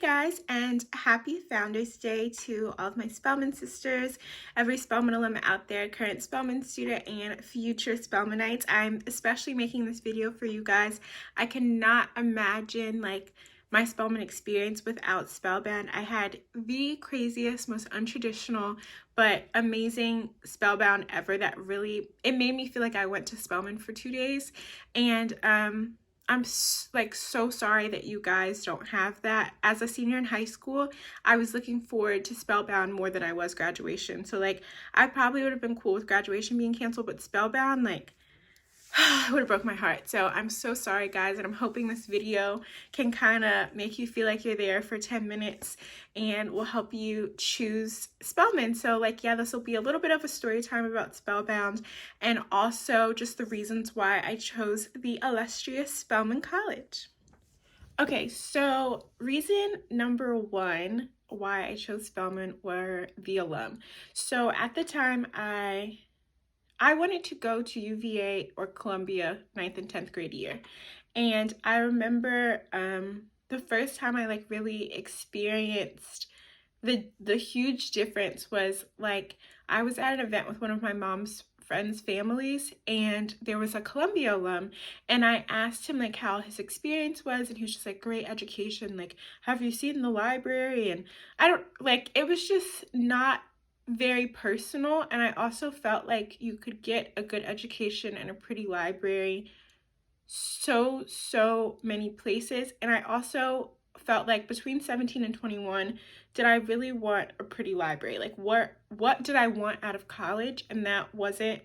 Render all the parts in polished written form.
guys, and happy Founders Day to all of my Spelman sisters, every Spelman alum out there, current Spelman student and future Spelmanites. I'm especially making this video for you guys. I cannot imagine my Spelman experience without Spellbound. I had the craziest, most untraditional, but amazing Spellbound ever that really, it made me feel like I went to Spelman for 2 days. And I'm so sorry that you guys don't have that. As a senior in high school, I was looking forward to Spellbound more than I was graduation. So I probably would have been cool with graduation being canceled, but Spellbound, it would have broke my heart. So I'm so sorry, guys, and I'm hoping this video can kind of make you feel like you're there for 10 minutes and will help you choose Spelman. So yeah, this will be a little bit of a story time about Spellbound and also just the reasons why I chose the illustrious Spelman College. Okay, so reason number one why I chose Spelman were the alum. So at the time, I wanted to go to UVA or Columbia 9th and 10th grade year. And I remember the first time I really experienced the huge difference was I was at an event with one of my mom's friends' families, and there was a Columbia alum, and I asked him how his experience was, and he was just great education, have you seen the library? And I don't it was just not very personal, and I also felt like you could get a good education and a pretty library so many places. And I also felt like between 17 and 21, did I really want a pretty library? What did I want out of college? And that wasn't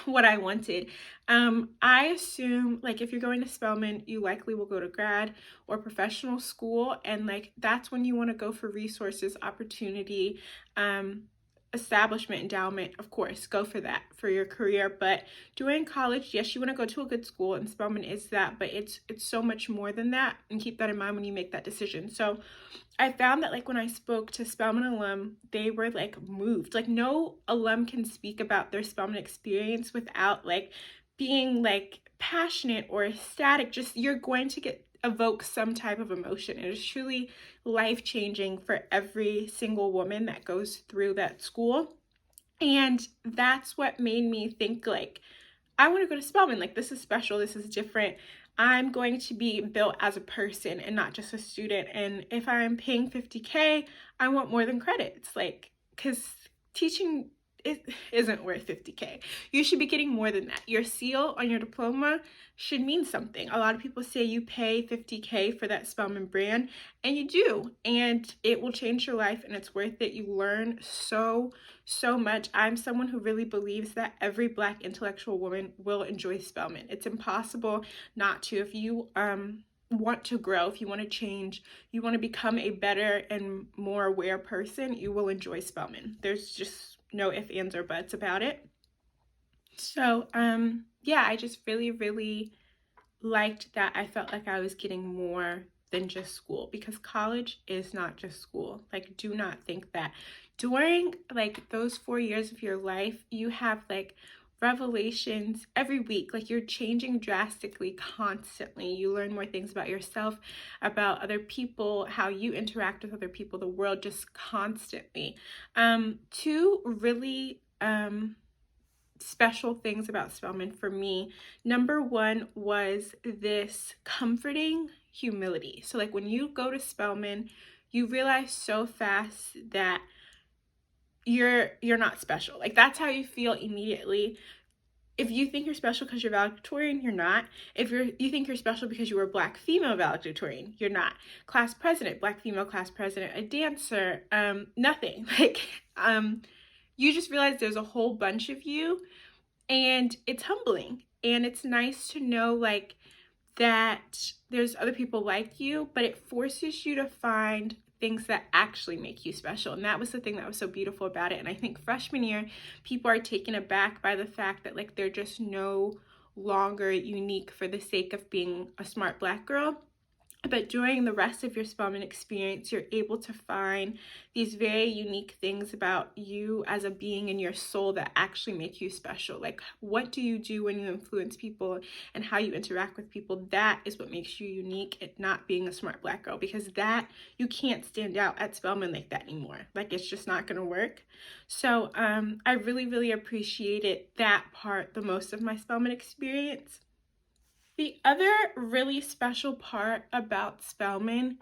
what I wanted. I assume if you're going to Spelman, you likely will go to grad or professional school, and that's when you want to go for resources, opportunity, establishment, endowment. Of course, go for that for your career. But during college, yes, you want to go to a good school, and Spelman is that, but it's so much more than that, and keep that in mind when you make that decision. So I found that when I spoke to Spelman alum, they were moved. No alum can speak about their Spelman experience without being passionate or ecstatic. Just you're going to evoke some type of emotion. It is truly life-changing for every single woman that goes through that school. And that's what made me think I want to go to Spelman. This is special, this is different. I'm going to be built as a person and not just a student. And if I'm paying $50K, I want more than credits. Because teaching isn't worth $50K. You should be getting more than that. Your seal on your diploma should mean something. A lot of people say you pay $50K for that Spelman brand, and you do, and it will change your life, and it's worth it. You learn so much. I'm someone who really believes that every Black intellectual woman will enjoy Spelman. It's impossible not to. If you want to grow, if you want to change, you want to become a better and more aware person, you will enjoy Spelman. There's just no ifs, ands, or buts about it. So yeah, I just really liked that. I felt like I was getting more than just school, because college is not just school. Do not think that. During those 4 years of your life, you have revelations every week. You're changing drastically constantly. You learn more things about yourself, about other people, how you interact with other people, the world, just constantly. Two really special things about Spelman for me. Number one was this comforting humility. So when you go to Spelman, you realize so fast that you're not special. That's how you feel immediately. If you think you're special because you're valedictorian, you're not. If you think you're special because you were a Black female valedictorian, you're not. Class president, Black female class president, a dancer, nothing. You just realize there's a whole bunch of you, and it's humbling. And it's nice to know that there's other people like you, but it forces you to find things that actually make you special. And that was the thing that was so beautiful about it. And I think freshman year, people are taken aback by the fact that they're just no longer unique for the sake of being a smart Black girl. But during the rest of your Spelman experience, you're able to find these very unique things about you as a being and your soul that actually make you special. Like, what do you do when you influence people and how you interact with people? That is what makes you unique, and not being a smart Black girl, because that, you can't stand out at Spelman like that anymore. Like, it's just not gonna work. So I really, really appreciated that part the most of my Spelman experience. The other really special part about Spelman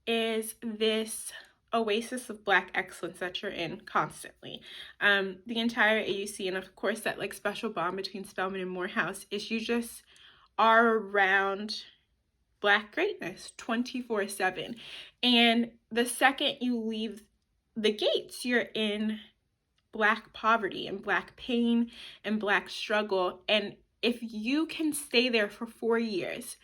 is this oasis of Black excellence that you're in constantly. The entire AUC, and of course that like special bond between Spelman and Morehouse, is you just are around Black greatness 24/7. And the second you leave the gates, you're in Black poverty and Black pain and Black struggle. And if you can stay there for 4 years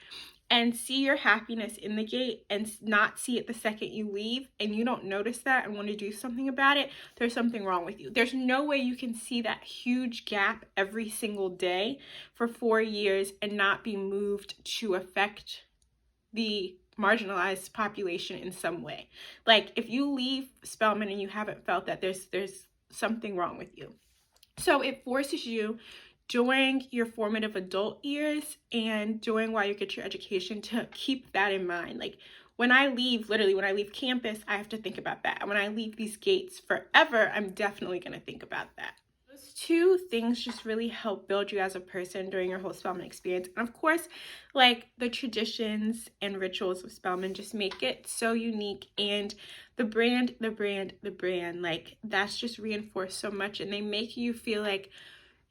and see your happiness in the gate and not see it the second you leave, and you don't notice that and want to do something about it, there's something wrong with you. There's no way you can see that huge gap every single day for 4 years and not be moved to affect the marginalized population in some way. Like, if you leave Spelman and you haven't felt that, there's something wrong with you. So it forces you during your formative adult years and during while you get your education to keep that in mind. Like, when I leave, literally when I leave campus, I have to think about that. And when I leave these gates forever, I'm definitely going to think about that. Those two things just really help build you as a person during your whole Spelman experience. And of course, like, the traditions and rituals of Spelman just make it so unique. And the brand, like, that's just reinforced so much. And they make you feel like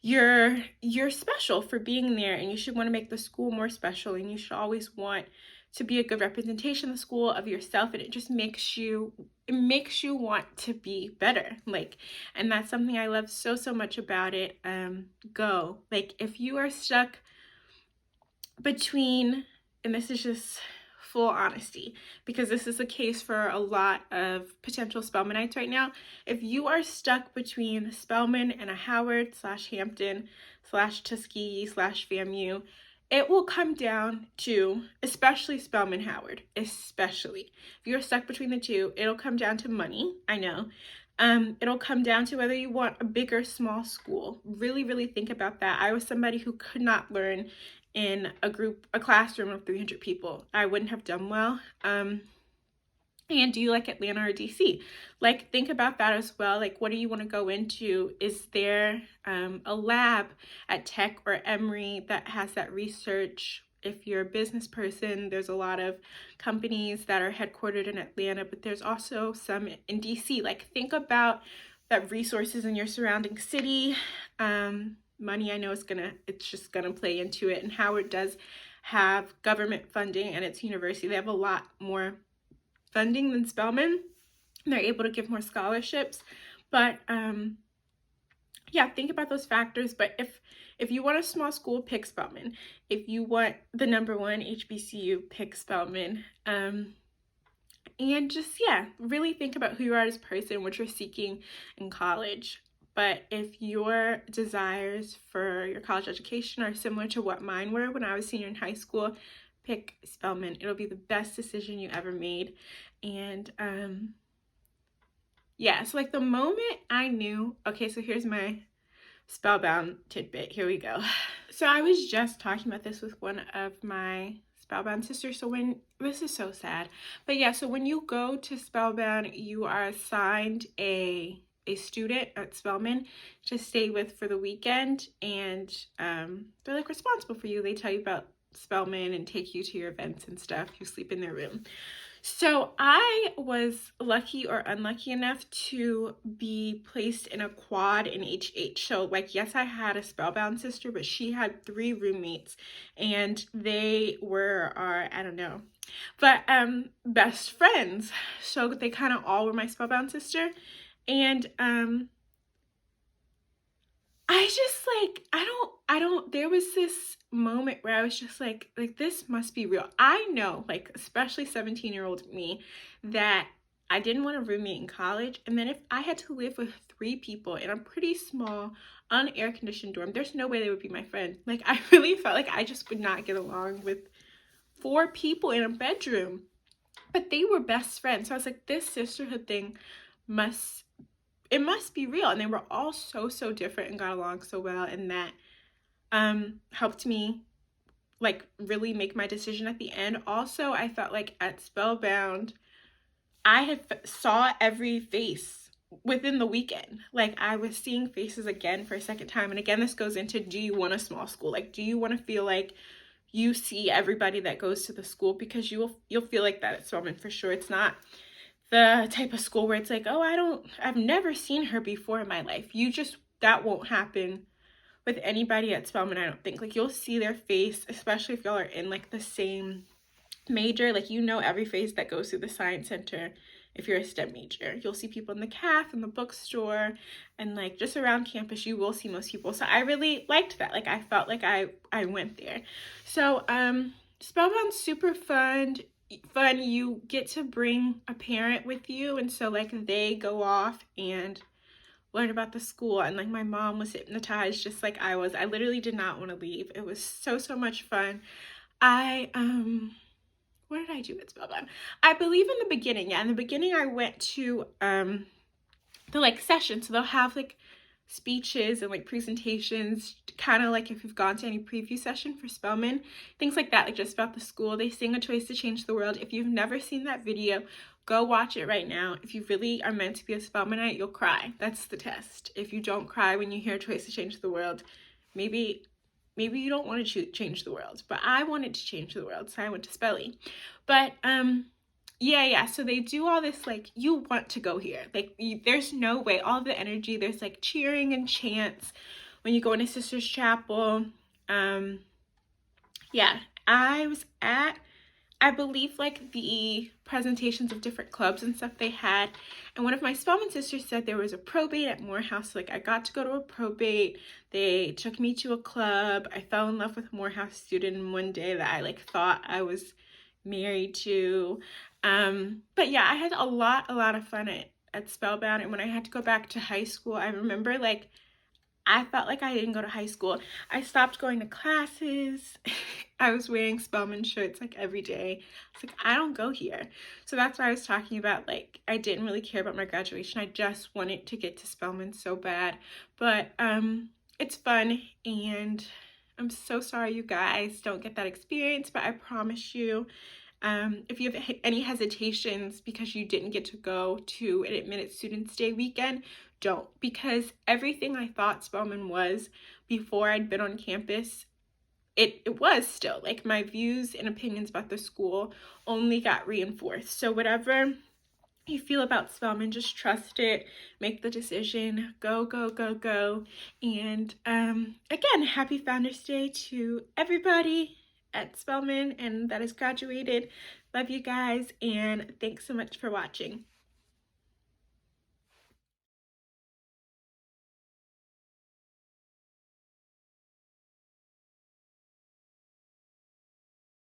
you're special for being there, and you should want to make the school more special, and you should always want to be a good representation of the school, of yourself, and it just makes you want to be better. Like, and that's something I love so much about it. Go. Like, if you are stuck between, and this is just full honesty, because this is the case for a lot of potential Spelmanites right now. If you are stuck between Spelman and a Howard / Hampton / Tuskegee / FAMU, it will come down to, especially Spelman Howard, especially. If you're stuck between the two, it'll come down to money, I know. It'll come down to whether you want a big or small school. Really think about that. I was somebody who could not learn in a classroom of 300 people. I wouldn't have done well. And do you like Atlanta or DC? Like, think about that as well. Like, what do you want to go into? Is there a lab at Tech or Emory that has that research? If you're a business person, there's a lot of companies that are headquartered in Atlanta, but there's also some in DC. Like, think about that resources in your surrounding city. Money, I know it's just gonna play into it. And Howard does have government funding, and its university. They have a lot more funding than Spelman. They're able to give more scholarships. But yeah, think about those factors. But if you want a small school, pick Spelman. If you want the #1 HBCU, pick Spelman. And just, yeah, really think about who you are as a person, what you're seeking in college. But if your desires for your college education are similar to what mine were when I was senior in high school, pick Spelman. It'll be the best decision you ever made. And yeah, so like the moment I knew, okay, so here's my Spelbound tidbit. Here we go. So I was just talking about this with one of my Spelbound sisters. So this is so sad, but yeah, so when you go to Spelbound, you are assigned a student at Spelman to stay with for the weekend, and they're like responsible for you. They tell you about Spelman and take you to your events and stuff. You sleep in their room. So I was lucky or unlucky enough to be placed in a quad in HH. So like, yes, I had a Spelbound sister, but she had 3 roommates, and they were our, I don't know, but best friends. So they kind of all were my Spelbound sister. And I just like, I don't, there was this moment where I was just like this must be real. I know, like, especially 17-year-old me, that I didn't want a roommate in college. And then if I had to live with 3 people in a pretty small, unair-conditioned dorm, there's no way they would be my friend. Like, I really felt like I just would not get along with 4 people in a bedroom, but they were best friends. So I was like, this sisterhood thing must be real. And they were all so different and got along so well, and that helped me like really make my decision at the end. Also, I felt like at Spellbound I had saw every face within the weekend. Like I was seeing faces again for a second time. And again, this goes into, do you want a small school? Like, do you want to feel like you see everybody that goes to the school? Because you'll feel like that at Spelman for sure. It's not the type of school where it's like, oh, I've never seen her before in my life. That won't happen with anybody at Spelman, I don't think. Like, you'll see their face, especially if y'all are in like the same major. Like, you know every face that goes through the science center. If you're a STEM major, you'll see people in the caf, in the bookstore, and like just around campus, you will see most people. So I really liked that. Like, I felt like I went there. So Spellbound's super fun. You get to bring a parent with you, and so like they go off and learn about the school, and like my mom was hypnotized just like I was. I literally did not want to leave. It was so much fun. What did I do at Spellbound? I believe in the beginning, in the beginning I went to the like session. So they'll have like speeches and like presentations, kind of like if you've gone to any preview session for Spelman, things like that, like just about the school. They sing A Choice to Change the World. If you've never seen that video, go watch it right now. If you really are meant to be a Spelmanite, you'll cry. That's the test. If you don't cry when you hear A Choice to Change the World, maybe you don't want to change the world. But I wanted to change the world, so I went to Spelly. But yeah, so they do all this, like, you want to go here. Like, there's no way. All the energy, there's like cheering and chants when you go into Sisters Chapel. Yeah, I was at, I believe, like the presentations of different clubs and stuff they had, and one of my Spelman sisters said there was a probate at Morehouse. Like, I got to go to a probate. They took me to a club. I fell in love with a Morehouse student in one day that I like thought I was married to. But yeah, I had a lot of fun at Spellbound. And when I had to go back to high school, I remember like I felt like I didn't go to high school. I stopped going to classes. I was wearing Spelman shirts like every day. It's like, I don't go here. So that's why I was talking about, like, I didn't really care about my graduation. I just wanted to get to Spelman so bad. But it's fun, and I'm so sorry you guys don't get that experience, but I promise you, if you have any hesitations because you didn't get to go to an admitted Students Day weekend, don't, because everything I thought Spelman was before I'd been on campus, it was still. Like, my views and opinions about the school only got reinforced. So whatever you feel about Spelman, just trust it, make the decision, go. And again, happy Founders Day to everybody at Spelman and that has graduated. Love you guys, and thanks so much for watching.